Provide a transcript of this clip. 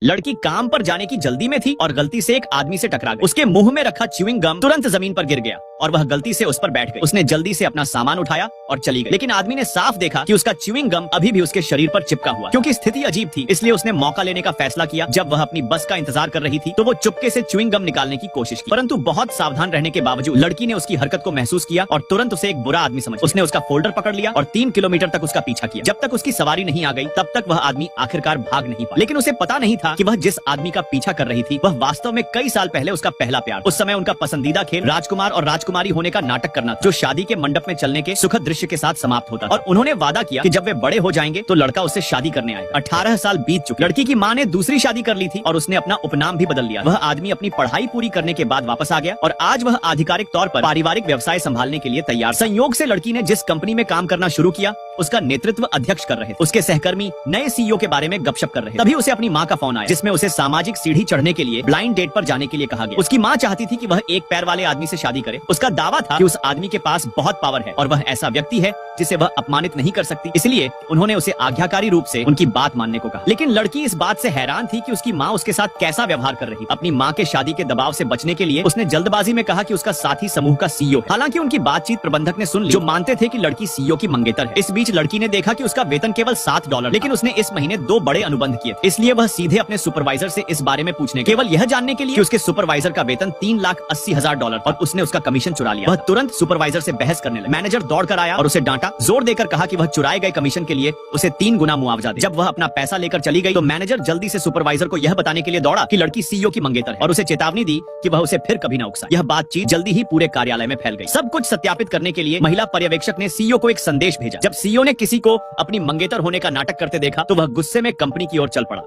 लड़की काम पर जाने की जल्दी में थी और गलती से एक आदमी से टकरा गई। उसके मुंह में रखा च्युइंग गम तुरंत जमीन पर गिर गया और वह गलती से उस पर बैठ गई। उसने जल्दी से अपना सामान उठाया और चली गई, लेकिन आदमी ने साफ देखा कि उसका च्युइंग गम अभी भी उसके शरीर पर चिपका हुआ। क्योंकि स्थिति अजीब थी, इसलिए उसने मौका लेने का फैसला किया। जब वह अपनी बस का इंतजार कर रही थी तो वो चुपके से च्युइंग गम निकालने की कोशिश की, परंतु बहुत सावधान रहने के बावजूद लड़की ने उसकी हरकत को महसूस किया और तुरंत उसे एक बुरा आदमी समझ उसने उसका फोल्डर पकड़ लिया और 3 किलोमीटर तक उसका पीछा किया। जब तक उसकी सवारी नहीं आ गई तब तक वह आदमी आखिरकार भाग नहीं पाया। लेकिन उसे पता नहीं था कि वह जिस आदमी का पीछा कर रही थी वह वास्तव में कई साल पहले उसका पहला प्यार। उस समय उनका पसंदीदा खेल राजकुमार और राजकुमारी होने का नाटक करना, जो शादी के मंडप में चलने के सुखद दृश्य के साथ समाप्त होता और उन्होंने वादा किया कि जब वे बड़े हो जाएंगे तो लड़का उससे शादी करने आएगा। 18 साल बीत चुके। लड़की की माँ ने दूसरी शादी कर ली थी और उसने अपना उपनाम भी बदल लिया। वह आदमी अपनी पढ़ाई पूरी करने के बाद वापस आ गया और आज वह आधिकारिक तौर पर पारिवारिक व्यवसाय संभालने के लिए तैयार। संयोग से लड़की ने जिस कंपनी में काम करना शुरू किया उसका नेतृत्व अध्यक्ष कर रहे थे। उसके सहकर्मी नए सीईओ के बारे में गपशप कर रहे। तभी उसे अपनी माँ का फोन आया, जिसमें उसे सामाजिक सीढ़ी चढ़ने के लिए ब्लाइंड डेट पर जाने के लिए कहा गया। उसकी माँ चाहती थी कि वह एक पैर वाले आदमी से शादी करे। उसका दावा था कि उस आदमी के पास बहुत पावर है और वह ऐसा व्यक्ति है जिसे वह अपमानित नहीं कर सकती, इसलिए उन्होंने उसे आज्ञाकारी रूप से उनकी बात मानने को कहा। लेकिन लड़की इस बात से हैरान थी कि उसकी माँ उसके साथ कैसा व्यवहार कर रही। अपनी माँ के शादी के दबाव से बचने के लिए उसने जल्दबाजी में कहा कि उसका साथी समूह का सीईओ है। हालांकि उनकी बातचीत प्रबंधक ने सुन ली, जो मानते थे कि लड़की सीईओ की मंगेतर है। इस बीच लड़की ने देखा कि उसका वेतन केवल $7, लेकिन उसने इस महीने 2 बड़े अनुबंध किए, इसलिए वह सीधे अपने सुपरवाइजर से इस बारे में पूछने, केवल यह जानने के लिए कि उसके सुपरवाइजर का वेतन $3,80,000 और उसने उसका कमीशन चुरा लिया। वह तुरंत सुपरवाइजर से बहस करने लगा। मैनेजर दौड़कर आया और उसे डांटा, जोर देकर कहा कि वह चुराए गए कमीशन के लिए उसे 3 गुना मुआवजा दे। जब वह अपना पैसा लेकर चली गई तो मैनेजर जल्दी से सुपरवाइजर को यह बताने के लिए दौड़ा कि लड़की सीईओ की मंगेतर है और उसे चेतावनी दी कि वह उसे फिर कभी न उकसाए। यह बातचीत जल्दी ही पूरे कार्यालय में फैल गई। सब कुछ सत्यापित करने के लिए महिला पर्यवेक्षक ने सीईओ को एक संदेश भेजा। जब सीईओ ने किसी को अपनी मंगेतर होने का नाटक करते देखा तो वह गुस्से में कंपनी की ओर चल पड़ा।